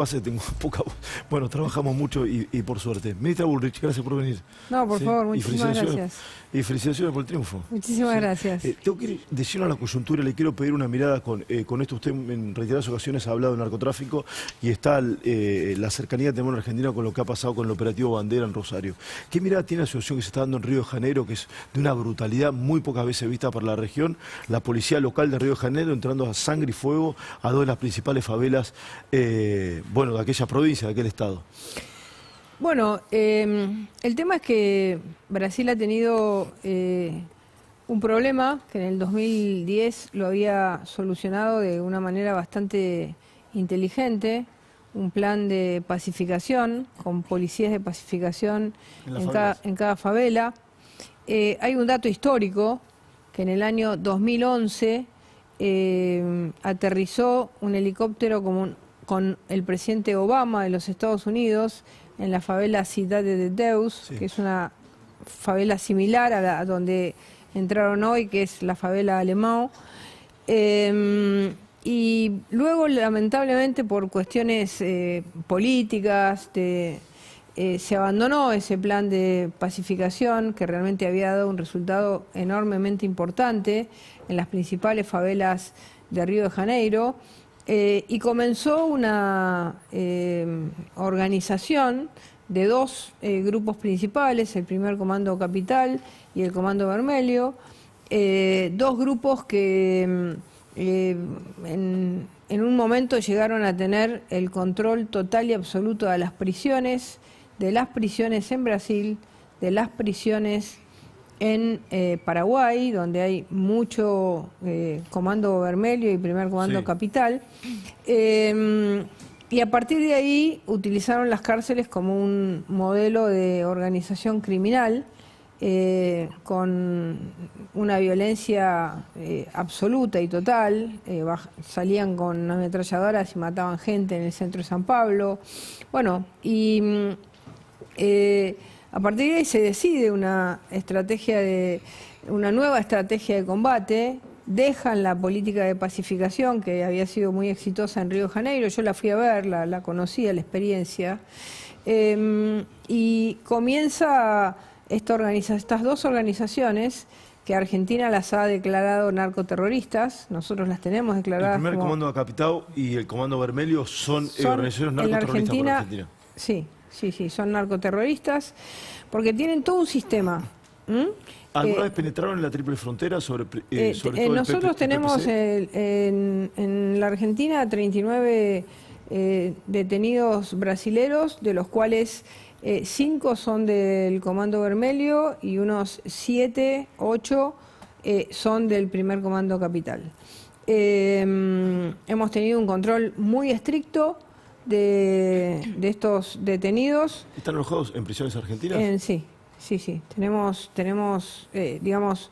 Tengo poca... Bueno, trabajamos mucho y por suerte. Ministra Bullrich, gracias por venir. No, por favor, muchísimas gracias. Y felicitaciones por el triunfo. Muchísimas gracias. Tengo que ir de lleno a la coyuntura, le quiero pedir una mirada con esto. Usted en reiteradas ocasiones ha hablado de narcotráfico y está la cercanía que tenemos en Argentina con lo que ha pasado con el operativo Bandera en Rosario. ¿Qué mirada tiene la situación que se está dando en Río de Janeiro, que es de una brutalidad muy pocas veces vista para la región? La policía local de Río de Janeiro entrando a sangre y fuego a dos de las principales favelas bueno, de aquella provincia, de aquel estado. Bueno, el tema es que Brasil ha tenido un problema que en el 2010 lo había solucionado de una manera bastante inteligente, un plan de pacificación, con policías de pacificación en cada favela. Hay un dato histórico, que en el año 2011 aterrizó un helicóptero con el presidente Obama de los Estados Unidos en la favela Cidade de Deus, sí, que es una favela similar a donde entraron hoy, que es la favela Alemão. Y luego, lamentablemente, por cuestiones políticas, se abandonó ese plan de pacificación que realmente había dado un resultado enormemente importante en las principales favelas de Río de Janeiro. Y comenzó una organización de dos grupos principales, el primer Comando Capital y el Comando Vermelho, dos grupos que en un momento llegaron a tener el control total y absoluto de las prisiones en Brasil, de las prisiones en Paraguay, donde hay mucho Comando Vermelho y primer Comando, sí, Capital, y a partir de ahí utilizaron las cárceles como un modelo de organización criminal, con una violencia absoluta y total. Salían con ametralladoras y mataban gente en el centro de San Pablo. Bueno, y a partir de ahí se decide una nueva estrategia de combate. Dejan la política de pacificación, que había sido muy exitosa en Río de Janeiro. Yo la fui a ver, la conocía, la experiencia. Y comienza estas dos organizaciones, que Argentina las ha declarado narcoterroristas. Nosotros las tenemos declaradas. El primer Comando Capital y el Comando Vermelho son organizaciones narcoterroristas por Argentina. Sí, son narcoterroristas, porque tienen todo un sistema. ¿Alguna vez penetraron en la Triple Frontera sobre todo nosotros tenemos en la Argentina 39 detenidos brasileros, de los cuales 5 son del Comando Vermelho y unos 7, 8 son del primer Comando Capital. Hemos tenido un control muy estricto de estos detenidos. ¿Están alojados en prisiones argentinas? Sí. Tenemos digamos,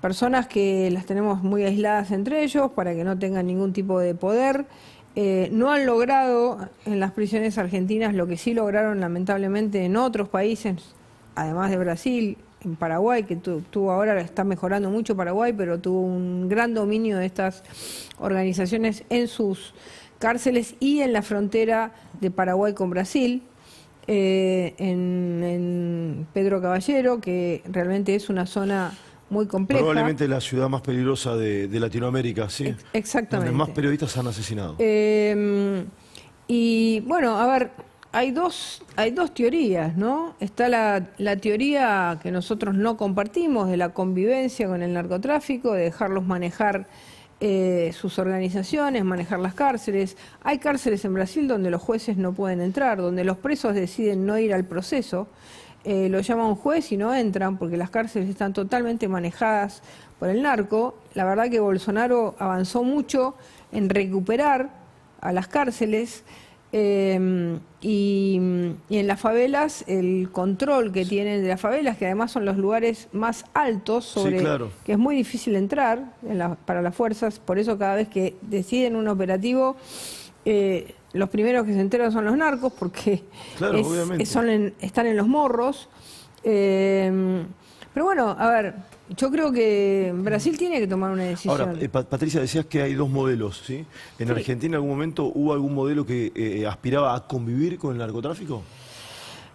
personas que las tenemos muy aisladas entre ellos para que no tengan ningún tipo de poder. No han logrado en las prisiones argentinas lo que sí lograron lamentablemente en otros países, además de Brasil, en Paraguay, que ahora está mejorando mucho Paraguay, pero tuvo un gran dominio de estas organizaciones en sus cárceles y en la frontera de Paraguay con Brasil. En Pedro Caballero, que realmente es una zona muy compleja. Probablemente la ciudad más peligrosa de Latinoamérica, ¿sí? Exactamente. Donde más periodistas han asesinado. Y bueno, a ver, hay dos teorías, ¿no? Está la teoría que nosotros no compartimos de la convivencia con el narcotráfico, de dejarlos manejar sus organizaciones, manejar las cárceles. Hay cárceles en Brasil donde los jueces no pueden entrar, donde los presos deciden no ir al proceso, lo llama un juez y no entran porque las cárceles están totalmente manejadas por el narco. La verdad que Bolsonaro avanzó mucho en recuperar a las cárceles, y en las favelas, el control que tienen de las favelas, que además son los lugares más altos, sí, claro, que es muy difícil entrar para las fuerzas. Por eso cada vez que deciden un operativo, los primeros que se enteran son los narcos, porque claro, están en los morros. Pero bueno, a ver, yo creo que Brasil tiene que tomar una decisión. Ahora, Patricia, decías que hay dos modelos, ¿sí? ¿En Argentina en algún momento hubo algún modelo que aspiraba a convivir con el narcotráfico?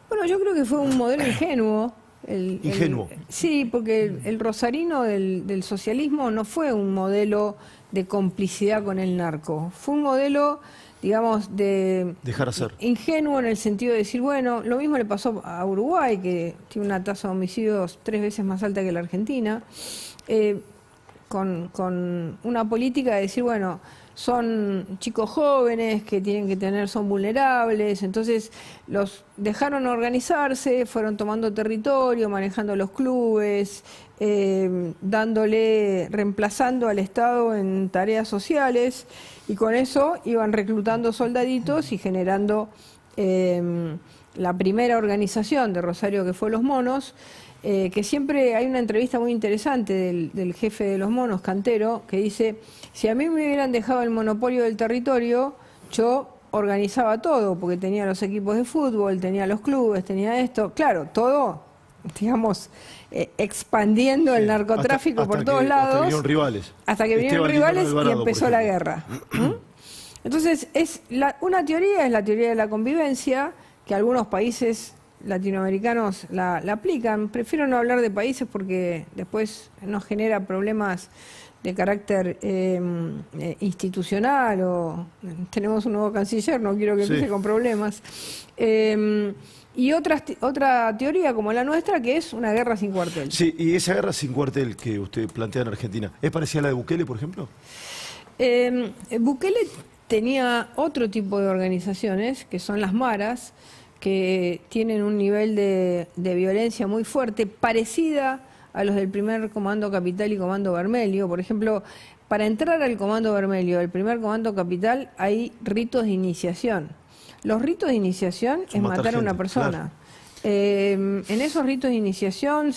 Bueno, yo creo que fue un modelo ingenuo. ¿Ingenuo? Sí, porque el rosarino del socialismo no fue un modelo de complicidad con el narco, fue un modelo, digamos, de dejar hacer. Ingenuo en el sentido de decir, bueno, lo mismo le pasó a Uruguay, que tiene una tasa de homicidios 3 veces más alta que la Argentina, con una política de decir, bueno, son chicos jóvenes que tienen que tener, son vulnerables, entonces los dejaron organizarse, fueron tomando territorio, manejando los clubes, reemplazando al Estado en tareas sociales, y con eso iban reclutando soldaditos y generando la primera organización de Rosario, que fue Los Monos, que siempre hay una entrevista muy interesante del jefe de Los Monos, Cantero, que dice, si a mí me hubieran dejado el monopolio del territorio, yo organizaba todo, porque tenía los equipos de fútbol, tenía los clubes, tenía esto, claro, todo, digamos, expandiendo el narcotráfico por todos lados. Hasta que vinieron rivales. Hasta que vinieron rivales y empezó la guerra. Entonces, una teoría es la teoría de la convivencia, que algunos países latinoamericanos la aplican. Prefiero no hablar de países porque después nos genera problemas de carácter institucional, o tenemos un nuevo canciller, no quiero que empiece con problemas. Y otra teoría como la nuestra, que es una guerra sin cuartel. Sí, y esa guerra sin cuartel que usted plantea en Argentina, ¿es parecida a la de Bukele, por ejemplo? Bukele tenía otro tipo de organizaciones, que son las maras, que tienen un nivel de violencia muy fuerte, parecida a los del primer Comando Capital y Comando Vermelho. Por ejemplo, para entrar al Comando Vermelho, el primer Comando Capital, hay ritos de iniciación. Los ritos de iniciación es matar a una persona. Claro. En esos ritos de iniciación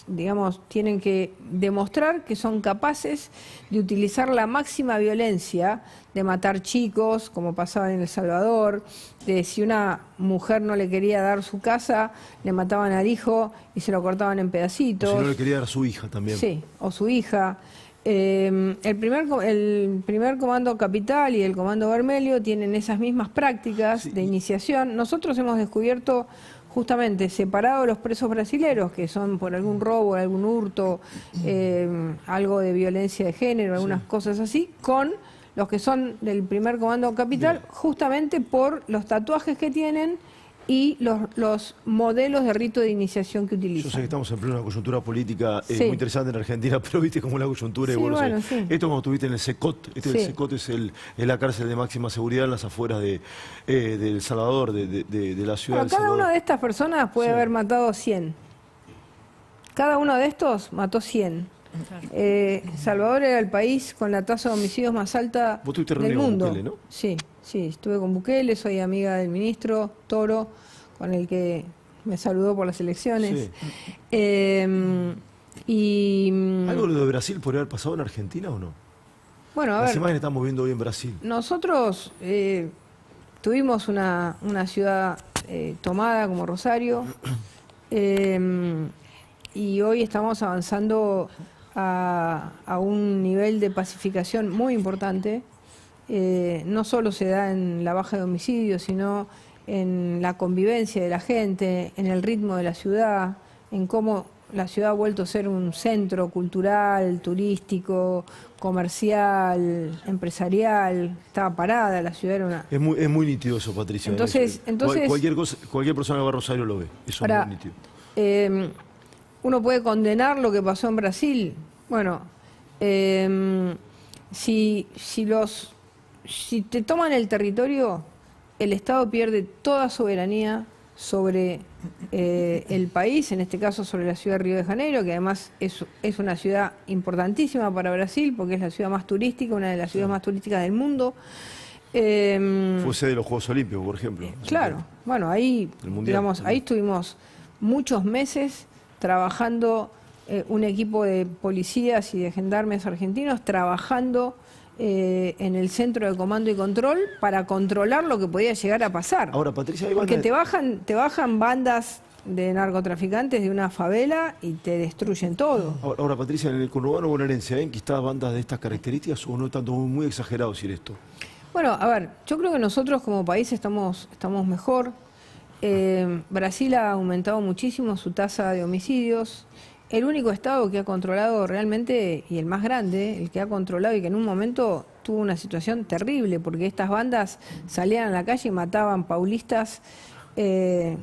digamos, tienen que demostrar que son capaces de utilizar la máxima violencia, de matar chicos, como pasaba en El Salvador, de si una mujer no le quería dar su casa, le mataban al hijo y se lo cortaban en pedacitos. O si no le quería dar a su hija también. Sí, o su hija. El primer Comando Capital y el Comando Vermelho tienen esas mismas prácticas de iniciación. Nosotros hemos descubierto justamente separado los presos brasileros, que son por algún robo, algún hurto, algo de violencia de género, algunas cosas así, con los que son del primer Comando Capital, justamente por los tatuajes que tienen y los modelos de rito de iniciación que utilizan. Yo sé que estamos en plena coyuntura política muy interesante en Argentina, pero viste cómo la coyuntura de Buenos Aires. Esto como estuviste en el SECOT, el SECOT es la cárcel de máxima seguridad en las afueras de El Salvador, de la ciudad de El Salvador. Cada una de estas personas puede haber matado 100. Cada uno de estos mató 100. Salvador era el país con la tasa de homicidios más alta del mundo. Con Bukele, ¿no? Sí, estuve con Bukele, soy amiga del ministro Toro, con el que me saludó por las elecciones. ¿Algo de Brasil podría haber pasado en Argentina o no? Bueno, a ver, las imágenes estamos viendo hoy en Brasil. Nosotros tuvimos una ciudad tomada como Rosario, y hoy estamos avanzando a un nivel de pacificación muy importante. No solo se da en la baja de homicidios, sino en la convivencia de la gente, en el ritmo de la ciudad, en cómo la ciudad ha vuelto a ser un centro cultural, turístico, comercial, empresarial. Estaba parada, la ciudad era una... Es muy nítido eso, Patricia. Entonces cualquier persona que va a Rosario lo ve. Eso es muy nítido. Uno puede condenar lo que pasó en Brasil. Bueno, si te toman el territorio, el Estado pierde toda soberanía sobre el país, en este caso sobre la ciudad de Río de Janeiro, que además es una ciudad importantísima para Brasil, porque es la ciudad más turística, una de las ciudades más turísticas del mundo. Fue sede de los Juegos Olímpicos, por ejemplo. Claro, bueno, ahí estuvimos muchos meses trabajando, un equipo de policías y de gendarmes argentinos trabajando en el centro de comando y control para controlar lo que podía llegar a pasar. Ahora, Patricia, hay porque bandas... te bajan bandas de narcotraficantes de una favela y te destruyen todo. Ahora, Patricia, en el conurbano bonaerense, ¿hay enquistadas bandas de estas características o no tanto muy exagerado decir esto? Bueno, a ver, yo creo que nosotros como país estamos mejor. Brasil ha aumentado muchísimo su tasa de homicidios. El único estado que ha controlado realmente, y el más grande, el que ha controlado y que en un momento tuvo una situación terrible, porque estas bandas salían a la calle y mataban paulistas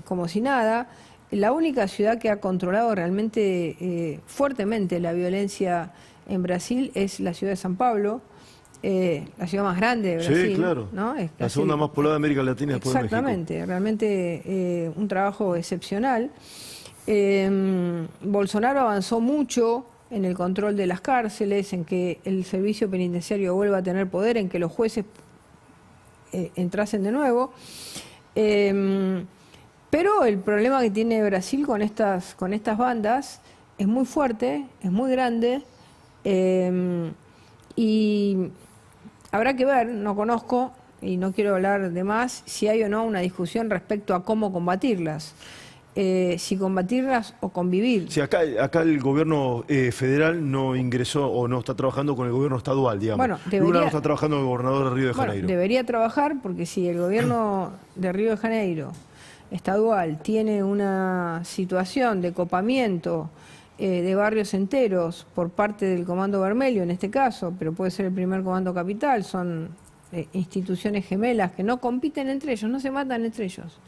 como si nada. La única ciudad que ha controlado realmente fuertemente la violencia en Brasil es la ciudad de San Pablo, la ciudad más grande de Brasil. Sí, claro. ¿no? Es la segunda más poblada de América Latina después de México. Exactamente, realmente un trabajo excepcional. Bolsonaro avanzó mucho en el control de las cárceles, en que el servicio penitenciario vuelva a tener poder, en que los jueces entrasen de nuevo. Pero el problema que tiene Brasil con estas bandas es muy fuerte, es muy grande, y habrá que ver, no conozco y no quiero hablar de más, si hay o no una discusión respecto a cómo combatirlas. Si combatirlas o convivir. Sí, acá el gobierno federal no ingresó o no está trabajando con el gobierno estadual, digamos. Bueno, Lula no está trabajando con el gobernador de Río de Janeiro. Debería trabajar, porque si el gobierno de Río de Janeiro estadual tiene una situación de copamiento de barrios enteros por parte del Comando Vermelho, en este caso, pero puede ser el primer Comando Capital, son instituciones gemelas que no compiten entre ellos, no se matan entre ellos.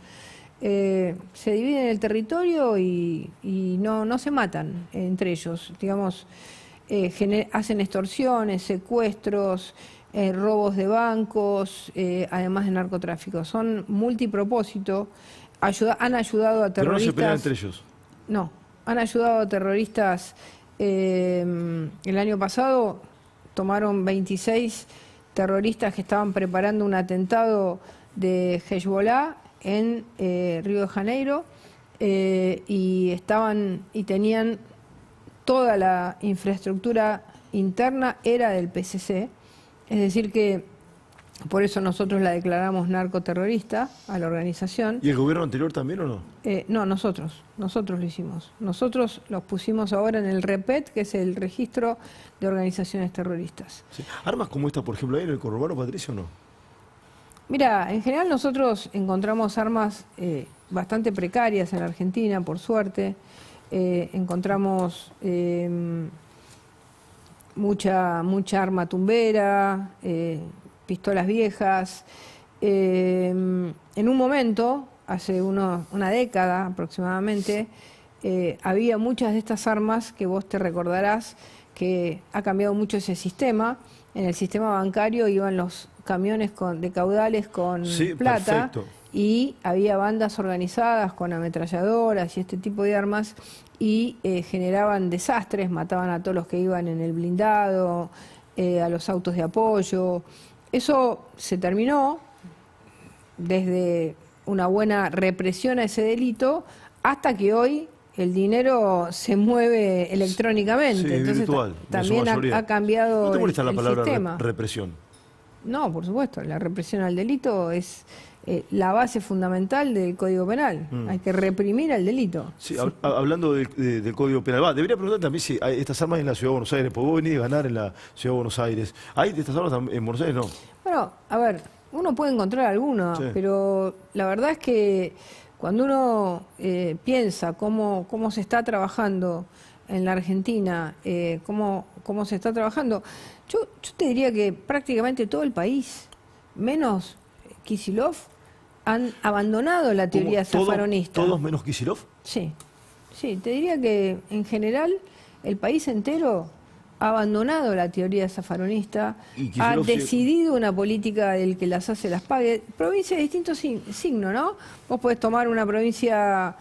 Se dividen el territorio y no se matan entre ellos, digamos, hacen extorsiones, secuestros, robos de bancos, además de narcotráfico. Son multipropósito, han ayudado a terroristas. Pero no se pelean entre ellos. No, han ayudado a terroristas. El año pasado tomaron 26 terroristas que estaban preparando un atentado de Hezbollah en Río de Janeiro, y tenían toda la infraestructura interna era del PCC, es decir que por eso nosotros la declaramos narcoterrorista a la organización. ¿Y el gobierno anterior también o no? No, nosotros lo hicimos. Nosotros los pusimos ahora en el REPET, que es el registro de organizaciones terroristas. Sí. ¿Armas como esta, por ejemplo, hay en el conurbano, Patricia, o no? Mira, en general nosotros encontramos armas bastante precarias en la Argentina, por suerte. Encontramos mucha arma tumbera, pistolas viejas. En un momento, hace una década aproximadamente, había muchas de estas armas que vos te recordarás que ha cambiado mucho ese sistema. En el sistema bancario iban los camiones de caudales con plata, perfecto. Y había bandas organizadas con ametralladoras y este tipo de armas y generaban desastres, mataban a todos los que iban en el blindado, a los autos de apoyo. Eso se terminó desde una buena represión a ese delito hasta que hoy el dinero se mueve electrónicamente. Sí, entonces virtual, también ha cambiado ¿No te molesta la palabra sistema. Represión? No, por supuesto, la represión al delito es la base fundamental del Código Penal. Hay que reprimir al delito. Sí, sí. Hablando del Código Penal, debería preguntar también si hay estas armas en la Ciudad de Buenos Aires, porque vos venís a ganar en la Ciudad de Buenos Aires. ¿Hay estas armas en Buenos Aires? No. Bueno, a ver, uno puede encontrar alguna, sí, pero la verdad es que cuando uno piensa cómo se está trabajando en la Argentina, cómo se está trabajando, yo te diría que prácticamente todo el país, menos Kicillof, han abandonado la teoría zafaronista. ¿Todos menos Kicillof? Sí, te diría que en general el país entero ha abandonado la teoría zafaronista, ha decidido una política del que las hace las pague. Provincias de distinto signo, ¿no? Vos podés tomar una provincia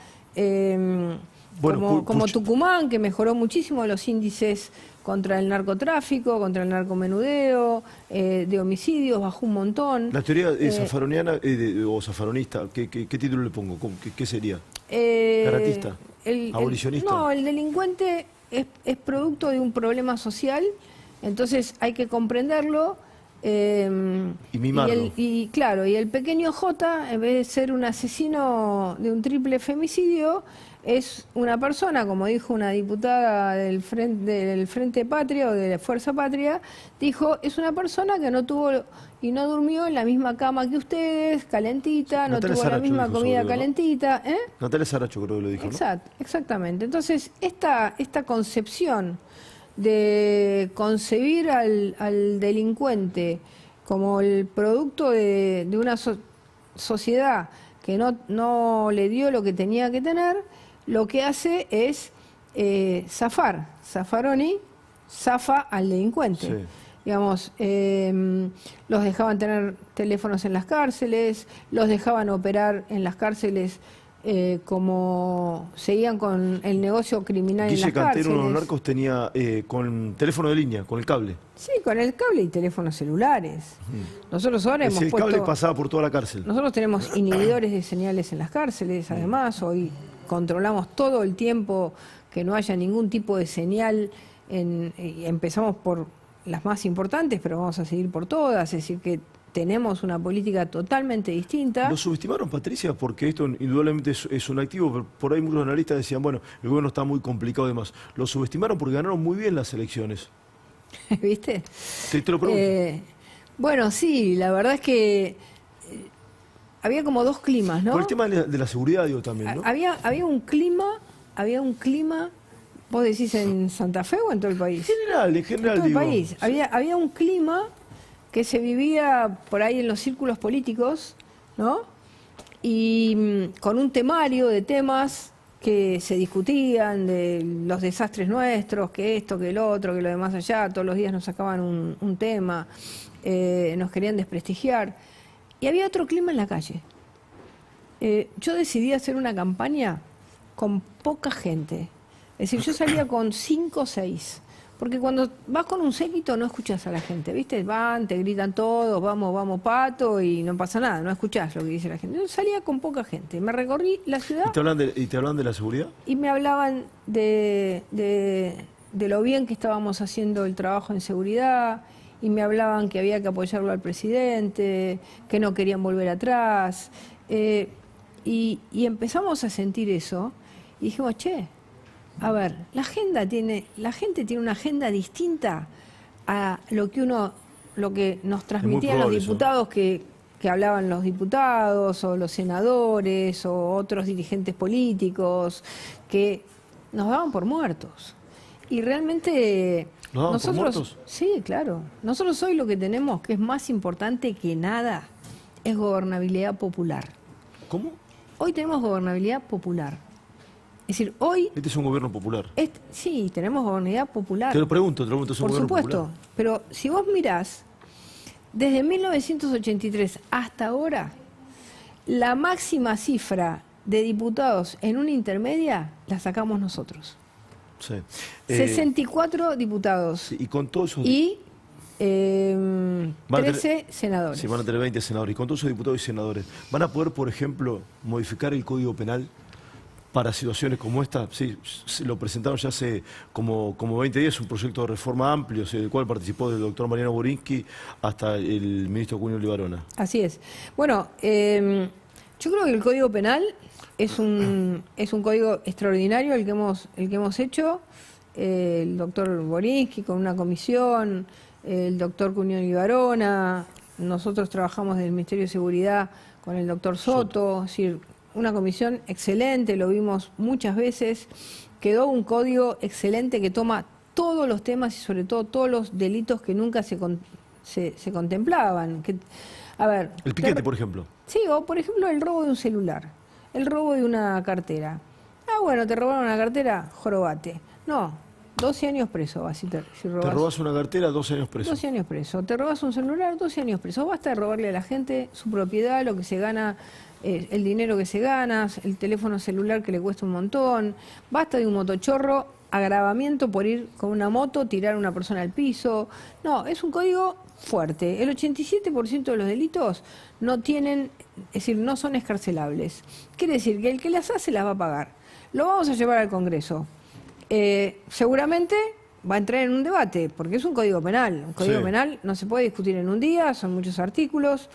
como Tucumán, que mejoró muchísimo los índices contra el narcotráfico, contra el narcomenudeo, de homicidios, bajó un montón. La teoría zafaroniana o zafaronista, ¿qué título le pongo? ¿Qué sería? ¿Garantista? ¿Abolicionista? No, el delincuente es producto de un problema social, entonces hay que comprenderlo Y mimarlo. Claro, y el pequeño J, en vez de ser un asesino de un triple femicidio, es una persona, como dijo una diputada del Frente Patria o de la Fuerza Patria, dijo, es una persona que no tuvo y no durmió en la misma cama que ustedes, calentita, Sí, no Natalia tuvo la Saracho misma dijo comida sobre, ¿no? calentita. Natalia Saracho creo que lo dijo, ¿no? Exactamente. Entonces, esta concepción de concebir al delincuente como el producto de una sociedad que no le dio lo que tenía que tener, lo que hace es zafar. Zaffaroni zafa al delincuente. Sí. Digamos, los dejaban tener teléfonos en las cárceles, los dejaban operar en las cárceles como seguían con el negocio criminal en las Guille Cantero, cárceles. uno de los narcos, tenía con teléfono de línea, con el cable. Sí, con el cable y teléfonos celulares. Nosotros ahora hemos El cable puesto... pasaba por toda la cárcel. Nosotros tenemos inhibidores de señales en las cárceles, además, hoy controlamos todo el tiempo que no haya ningún tipo de señal, y empezamos por las más importantes, pero vamos a seguir por todas, es decir, que tenemos una política totalmente distinta. ¿Lo subestimaron, Patricia? Porque esto indudablemente es un activo, pero por ahí muchos analistas decían, bueno, el gobierno está muy complicado y demás. ¿Lo subestimaron porque ganaron muy bien las elecciones? ¿Viste? Te lo pregunto. Bueno, sí, la verdad es que había como dos climas, ¿no? Por el tema de la seguridad, digo, también, ¿no? Había un clima, vos decís en Santa Fe o en todo el país. En general, En todo el digo. país. Sí. Había un clima que se vivía por ahí en los círculos políticos, ¿no? Y con un temario de temas que se discutían, de los desastres nuestros, que esto, que el otro, que lo demás allá, todos los días nos sacaban un tema, nos querían desprestigiar. Y había otro clima en la calle. Yo decidí hacer una campaña con poca gente. Es decir, yo salía con 5 o 6. Porque cuando vas con un séquito no escuchás a la gente, ¿viste? Van, te gritan todos, vamos, vamos, Pato, y no pasa nada, no escuchás lo que dice la gente. Yo salía con poca gente, me recorrí la ciudad. ¿Y te hablan de la seguridad? Y me hablaban de lo bien que estábamos haciendo el trabajo en seguridad, y me hablaban que había que apoyarlo al presidente, que no querían volver atrás. Y empezamos a sentir eso, y dijimos, che, a ver, la gente tiene una agenda distinta a lo que nos transmitían los diputados que hablaban los diputados o los senadores o otros dirigentes políticos que nos daban por muertos. Y realmente ¿Nos daban nosotros, por muertos? Sí, claro. Nosotros hoy lo que tenemos, que es más importante que nada, es gobernabilidad popular. ¿Cómo? Hoy tenemos gobernabilidad popular. Es decir, hoy... Este es un gobierno popular. Sí, tenemos gobernabilidad popular. Te lo pregunto, es un Por gobierno supuesto, popular. pero si vos mirás, desde 1983 hasta ahora, la máxima cifra de diputados en una intermedia la sacamos nosotros. Sí. 64 diputados Sí, y con todos esos... y Van a 13 senadores. Sí, van a tener 20 senadores. Y con todos esos diputados y senadores, ¿van a poder, por ejemplo, modificar el Código Penal para situaciones como esta? Sí, lo presentaron ya hace como 20 días, un proyecto de reforma amplio, del cual participó el doctor Mariano Borinsky hasta el ministro Cunio Libarona. Así es. Bueno, yo creo que el Código Penal es un código extraordinario el que hemos hecho, el doctor Borinsky con una comisión, el doctor Cunio Libarona, nosotros trabajamos del Ministerio de Seguridad con el doctor Soto, es decir, una comisión excelente, lo vimos muchas veces, quedó un código excelente que toma todos los temas y sobre todo todos los delitos que nunca se contemplaban. A ver, El piquete, por ejemplo. Sí, o por ejemplo el robo de un celular, el robo de una cartera. Ah, bueno, te robaron una cartera, jorobate. No, 12 años preso vas si robas. Te robas una cartera, 12 años preso. 12 años preso. Te robas un celular, 12 años preso. Basta de robarle a la gente su propiedad, lo que se gana, el dinero que se gana, el teléfono celular que le cuesta un montón. Basta de un motochorro, agravamiento por ir con una moto, tirar a una persona al piso. No, es un código fuerte. El 87% de los delitos no tienen, es decir, no son escarcelables. Quiere decir que el que las hace las va a pagar. Lo vamos a llevar al Congreso. Seguramente va a entrar en un debate, porque es un código penal. Un código penal no se puede discutir en un día, son muchos artículos.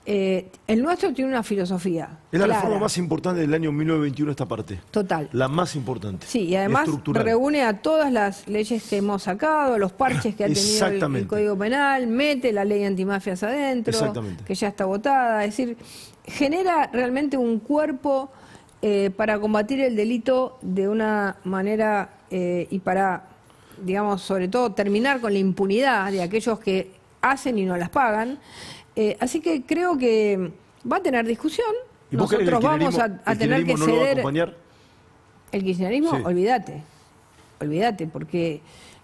El nuestro tiene una filosofía. Es la clara. reforma más importante del año 1921 esta parte. Total. La más importante. Sí, y además reúne a todas las leyes que hemos sacado, los parches que ha tenido el Código Penal, mete la ley antimafias adentro, que ya está votada. Es decir, genera realmente un cuerpo para combatir el delito de una manera y para, digamos, sobre todo terminar con la impunidad de aquellos que hacen y no las pagan. Así que creo que va a tener discusión. Nosotros vamos a tener que ceder. ¿No lo va a acompañar? El kirchnerismo, Sí. olvídate, porque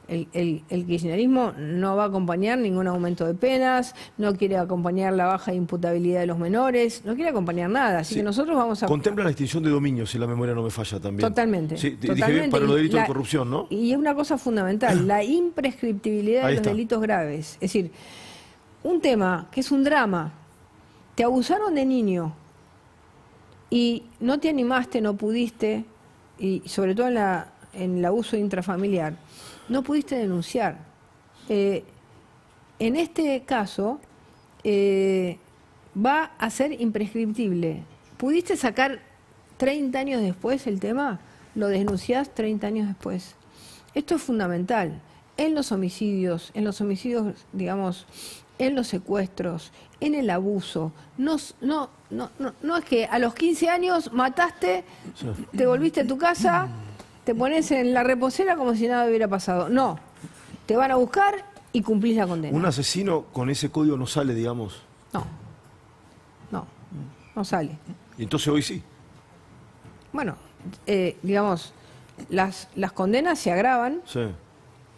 el kirchnerismo no va a acompañar ningún aumento de penas, no quiere acompañar la baja de imputabilidad de los menores, no quiere acompañar nada. Así que nosotros vamos a... Contempla la extinción de dominios, si la memoria no me falla también. Totalmente. Sí, totalmente. Dije bien, para los delitos de corrupción, ¿no? Y es una cosa fundamental, la imprescriptibilidad de los delitos graves. Es decir, un tema que es un drama, te abusaron de niño y no te animaste, no pudiste, y sobre todo en el abuso intrafamiliar, no pudiste denunciar. En este caso va a ser imprescriptible. ¿Pudiste sacar 30 años después el tema? Lo denunciás 30 años después. Esto es fundamental. En los homicidios, digamos, en los secuestros, en el abuso. No es que a los 15 años mataste, te volviste a tu casa, te pones en la reposera como si nada hubiera pasado. No, te van a buscar y cumplís la condena. ¿Un asesino con ese código no sale, digamos? No sale. ¿Y entonces hoy sí? Bueno, digamos, las condenas se agravan. Sí.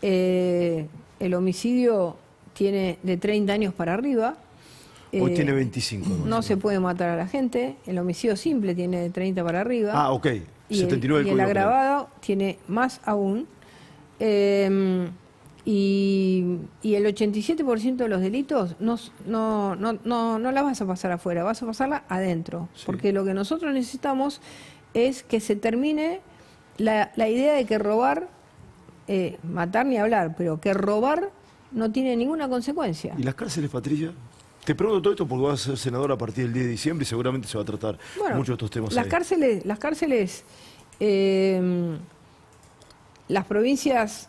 El homicidio tiene de 30 años para arriba. Hoy tiene 25. No se puede matar a la gente. El homicidio simple tiene de 30 para arriba. Ah, ok. Y 79 el agravado tiene más aún. Y el 87% de los delitos no la vas a pasar afuera, vas a pasarla adentro. Sí. Porque lo que nosotros necesitamos es que se termine la idea de que robar, matar ni hablar, pero que robar no tiene ninguna consecuencia. ¿Y las cárceles, Patricia? Te pregunto todo esto porque vas a ser senador a partir del 10 de diciembre y seguramente se va a tratar muchos de estos temas. Las cárceles, las provincias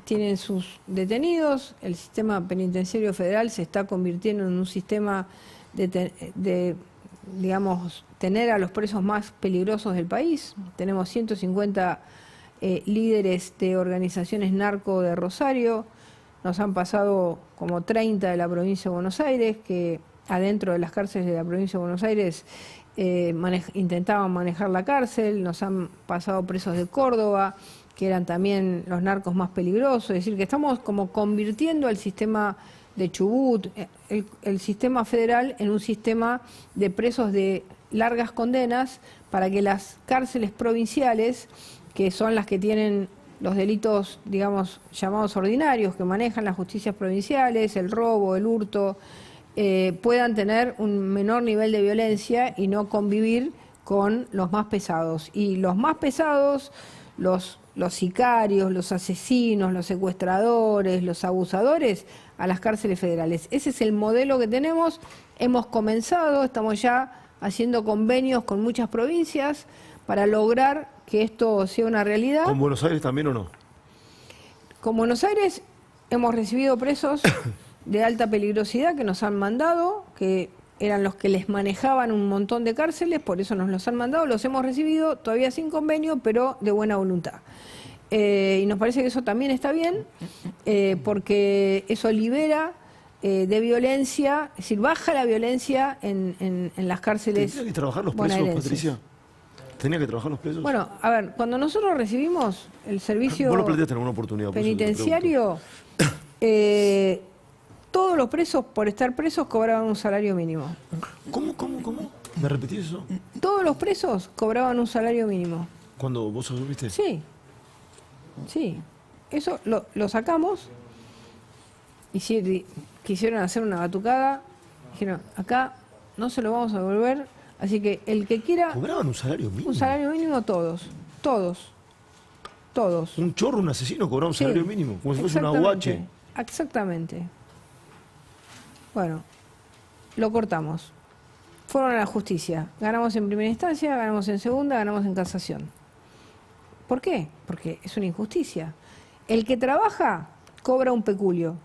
tienen sus detenidos, el sistema penitenciario federal se está convirtiendo en un sistema de digamos, tener a los presos más peligrosos del país. Tenemos 150 líderes de organizaciones narco de Rosario. Nos han pasado como 30 de la provincia de Buenos Aires, que adentro de las cárceles de la provincia de Buenos Aires intentaban manejar la cárcel. Nos han pasado presos de Córdoba, que eran también los narcos más peligrosos. Es decir, que estamos como convirtiendo al sistema de Chubut, el sistema federal, en un sistema de presos de largas condenas para que las cárceles provinciales, que son las que tienen los delitos, digamos, llamados ordinarios, que manejan las justicias provinciales, el robo, el hurto, puedan tener un menor nivel de violencia y no convivir con los más pesados. Y los más pesados, los sicarios, los asesinos, los secuestradores, los abusadores, a las cárceles federales. Ese es el modelo que tenemos. Hemos comenzado, estamos ya haciendo convenios con muchas provincias para lograr que esto sea una realidad. ¿Con Buenos Aires también o no? Con Buenos Aires hemos recibido presos de alta peligrosidad que nos han mandado, que eran los que les manejaban un montón de cárceles, por eso nos los han mandado, los hemos recibido todavía sin convenio, pero de buena voluntad. Y nos parece que eso también está bien, porque eso libera de violencia, es decir, baja la violencia en las cárceles. ¿Tenía que trabajar los presos, Patricia? ¿Tenía que trabajar los presos? Bueno, a ver, cuando nosotros recibimos el servicio penitenciario, todos los presos, por estar presos, cobraban un salario mínimo. ¿Cómo? ¿Me repetís eso? Todos los presos cobraban un salario mínimo. ¿Cuándo vos asumiste? Sí. Eso lo sacamos y quisieron hacer una batucada. Dijeron, acá no se lo vamos a devolver, así que el que quiera... ¿Cobraban un salario mínimo? Un salario mínimo todos. todos. Un chorro, un asesino cobraba un Sí, salario mínimo, como si fuese un aguache. Exactamente. Bueno, lo cortamos. Fueron a la justicia. Ganamos en primera instancia, ganamos en segunda, ganamos en casación. ¿Por qué? Porque es una injusticia. El que trabaja cobra un peculio.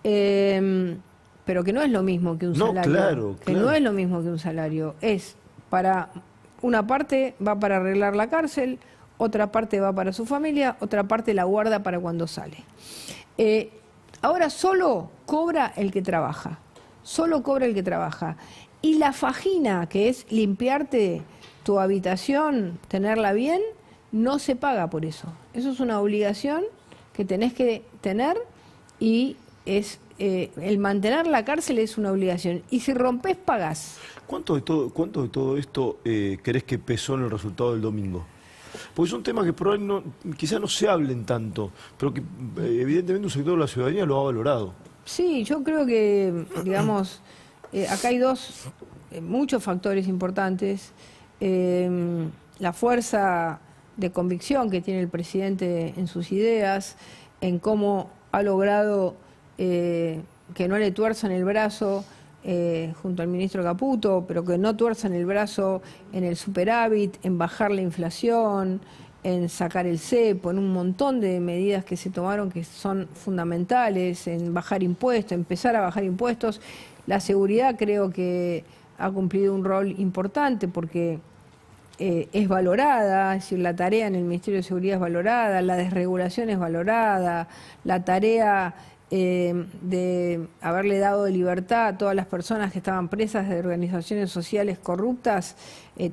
Pero que no es lo mismo que un salario. Claro, que claro. no es lo mismo que un salario. Es para una parte va para arreglar la cárcel, otra parte va para su familia, otra parte la guarda para cuando sale. Ahora solo cobra el que trabaja. Solo cobra el que trabaja. Y la fajina, que es limpiarte tu habitación, tenerla bien, no se paga por eso. Eso es una obligación que tenés que tener y es el mantener la cárcel es una obligación. Y si rompes, pagás. ¿Cuánto de todo esto crees que pesó en el resultado del domingo? Porque es un tema que probablemente quizás no se hablen tanto, pero que evidentemente un sector de la ciudadanía lo ha valorado. Sí, yo creo que, digamos, acá hay muchos factores importantes. La fuerza de convicción que tiene el presidente en sus ideas, en cómo ha logrado que no le tuerzan el brazo junto al ministro Caputo, pero que no tuerzan el brazo en el superávit, en bajar la inflación, en sacar el cepo, en un montón de medidas que se tomaron que son fundamentales, en bajar impuestos, empezar a bajar impuestos. La seguridad creo que ha cumplido un rol importante porque es valorada, es decir, la tarea en el Ministerio de Seguridad es valorada, la desregulación es valorada, la tarea de haberle dado libertad a todas las personas que estaban presas de organizaciones sociales corruptas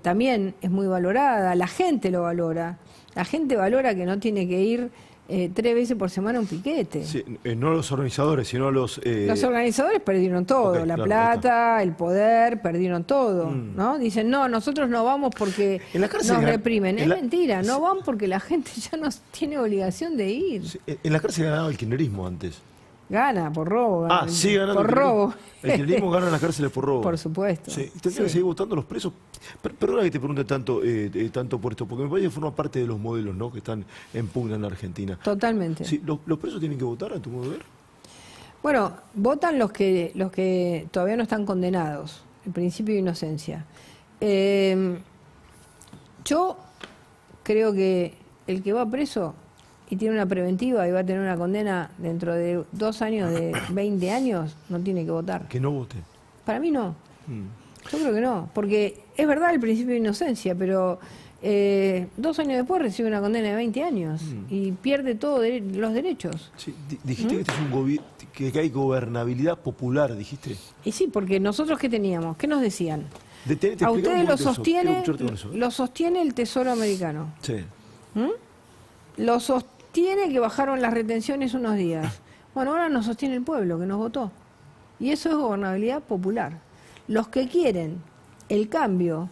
también es muy valorada, la gente lo valora, la gente valora que no tiene que ir 3 veces por semana a un piquete. Sí, no los organizadores, sino los... Los organizadores perdieron todo, Ok, la claro, plata, el poder, perdieron todo, ¿no? Dicen, no, nosotros no vamos porque En la cárcel nos reprimen. Es mentira, no sí. van porque la gente ya no tiene obligación de ir. Sí, en la cárcel ganaba el kirchnerismo antes. Gana por robo. Sí, ganando por robo. El kirchnerismo gana en las cárceles por robo. Por supuesto. Sí. ¿Tendrían que seguir votando los presos? Perdona que te pregunte tanto por esto, porque me parece que forma parte de los modelos, ¿no?, que están en pugna en la Argentina. Totalmente. Sí, ¿los presos tienen que votar a tu modo de ver? Bueno, votan los que todavía no están condenados, el principio de inocencia. Yo creo que el que va preso y tiene una preventiva y va a tener una condena dentro de 2 años, de 20 años, no tiene que votar. Que no vote. Para mí no. Yo creo que no, porque es verdad el principio de inocencia, pero 2 años después recibe una condena de 20 años y pierde todos los derechos. Sí, dijiste que este es un que hay gobernabilidad popular, dijiste. Y sí, porque nosotros ¿qué teníamos? ¿Qué nos decían? Te A ustedes lo lo sostiene el Tesoro americano. Sí. Lo sostiene que bajaron las retenciones unos días. Bueno, ahora nos sostiene el pueblo que nos votó. Y eso es gobernabilidad popular. Los que quieren el cambio,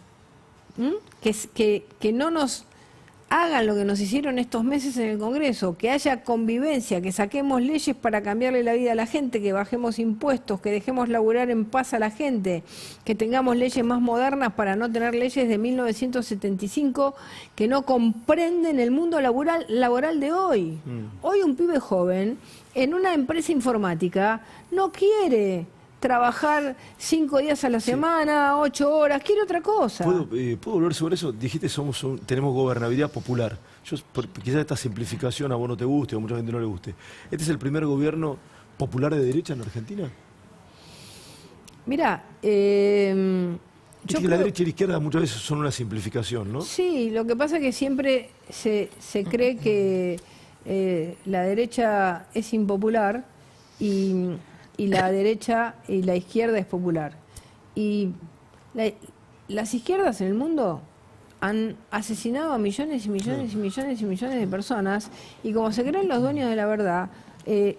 que no nos hagan lo que nos hicieron estos meses en el Congreso, que haya convivencia, que saquemos leyes para cambiarle la vida a la gente, que bajemos impuestos, que dejemos laburar en paz a la gente, que tengamos leyes más modernas para no tener leyes de 1975 que no comprenden el mundo laboral de hoy. Hoy un pibe joven en una empresa informática no quiere trabajar 5 días a la semana, 8 horas, quiere otra cosa. ¿Puedo volver sobre eso? Dijiste tenemos gobernabilidad popular. Quizás esta simplificación a vos no te guste o a mucha gente no le guste. ¿Este es el primer gobierno popular de derecha en Argentina? Mirá, la derecha y la izquierda muchas veces son una simplificación, ¿no? Sí, lo que pasa es que siempre se cree que la derecha es impopular y la derecha y la izquierda es popular. Y las izquierdas en el mundo han asesinado a millones y millones y millones y millones de personas y como se creen los dueños de la verdad,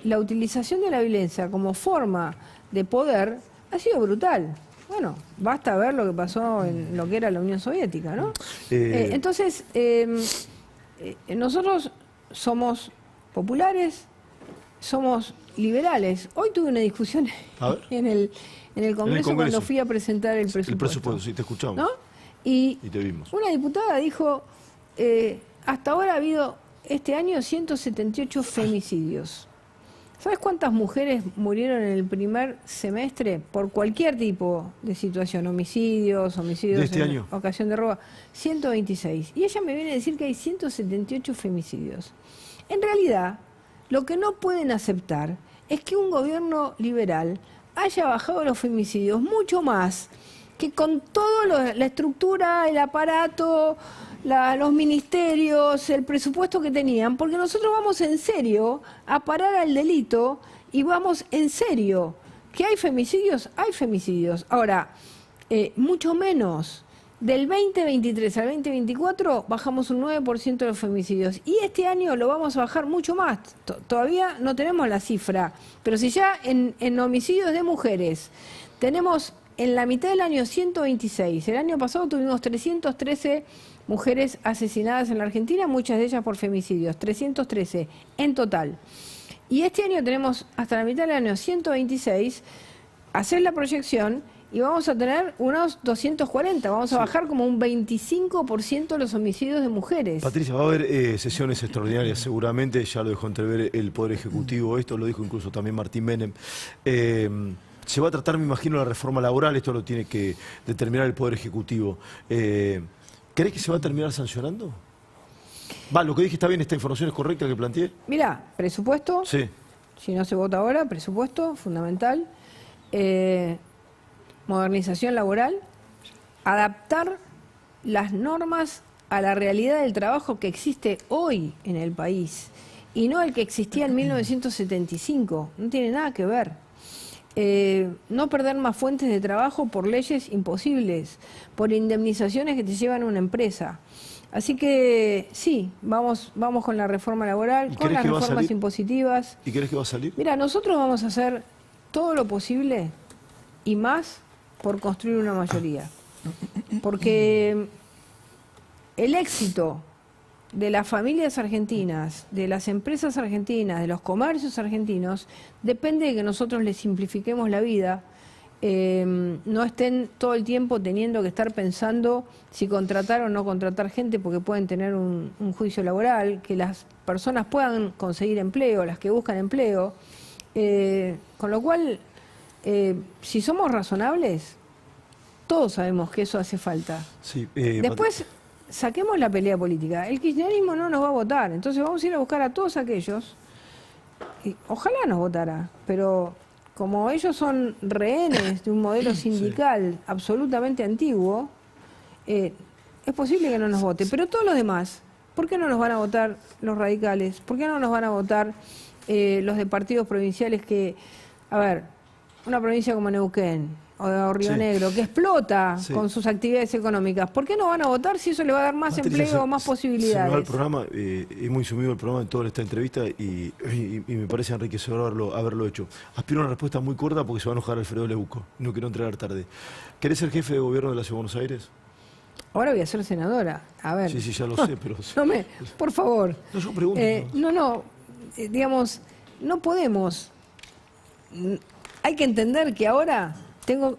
la utilización de la violencia como forma de poder ha sido brutal. Bueno, basta ver lo que pasó en lo que era la Unión Soviética, ¿no? Entonces, nosotros somos populares, somos liberales. Hoy tuve una discusión en el Congreso cuando fui a presentar el presupuesto. El presupuesto, sí, te escuchamos. ¿No? Y te vimos. Una diputada dijo, hasta ahora ha habido este año 178 femicidios. ¿Sabes cuántas mujeres murieron en el primer semestre por cualquier tipo de situación? Homicidios ¿De este año? Ocasión de robo. 126. Y ella me viene a decir que hay 178 femicidios. En realidad, lo que no pueden aceptar es que un gobierno liberal haya bajado los femicidios mucho más que con toda la estructura, el aparato, los ministerios, el presupuesto que tenían, porque nosotros vamos en serio a parar al delito y vamos en serio. ¿Que hay femicidios? Hay femicidios. Ahora, mucho menos. Del 2023 al 2024 bajamos un 9% de los femicidios y este año lo vamos a bajar mucho más. Todavía no tenemos la cifra, pero si ya en homicidios de mujeres tenemos en la mitad del año 126, el año pasado tuvimos 313 mujeres asesinadas en la Argentina, muchas de ellas por femicidios, 313 en total. Y este año tenemos hasta la mitad del año 126, hacer la proyección y vamos a tener unos 240, vamos a bajar como un 25% los homicidios de mujeres. Patricia, va a haber sesiones extraordinarias seguramente, ya lo dejó entrever el Poder Ejecutivo, esto lo dijo incluso también Martín Menem. Se va a tratar, me imagino, la reforma laboral, esto lo tiene que determinar el Poder Ejecutivo. ¿Crees que se va a terminar sancionando? Lo que dije está bien, esta información es correcta que planteé. Mira, presupuesto, sí. Si no se vota ahora, presupuesto, fundamental. Modernización laboral, adaptar las normas a la realidad del trabajo que existe hoy en el país y no el que existía en 1975, no tiene nada que ver. No perder más fuentes de trabajo por leyes imposibles, por indemnizaciones que te llevan a una empresa. Así que sí, vamos con la reforma laboral, con las reformas impositivas. ¿Y crees que va a salir? Mira, nosotros vamos a hacer todo lo posible y más por construir una mayoría. Porque el éxito de las familias argentinas, de las empresas argentinas, de los comercios argentinos, depende de que nosotros les simplifiquemos la vida, no estén todo el tiempo teniendo que estar pensando si contratar o no contratar gente porque pueden tener un juicio laboral, que las personas puedan conseguir empleo, las que buscan empleo, con lo cual, si somos razonables, todos sabemos que eso hace falta. Sí, después saquemos la pelea política. El kirchnerismo no nos va a votar, entonces vamos a ir a buscar a todos aquellos, y ojalá nos votara, pero como ellos son rehenes de un modelo sindical absolutamente antiguo, es posible que no nos vote. Pero todos los demás, ¿por qué no nos van a votar los radicales? ¿Por qué no nos van a votar los de partidos provinciales que, a ver, una provincia como Neuquén o Río Negro, que explota con sus actividades económicas? ¿Por qué no van a votar si eso le va a dar más empleo o más posibilidades? Se nos va el programa, es muy sumido el programa en toda esta entrevista y me parece enriquecedor haberlo hecho. Aspiro a una respuesta muy corta porque se va a enojar Alfredo Leuco, no quiero entregar tarde. ¿Querés ser jefe de gobierno de la Ciudad de Buenos Aires? Ahora voy a ser senadora, a ver. Sí, ya lo sé, pero... por favor. No, yo pregunto. Digamos, no podemos... Hay que entender que ahora tengo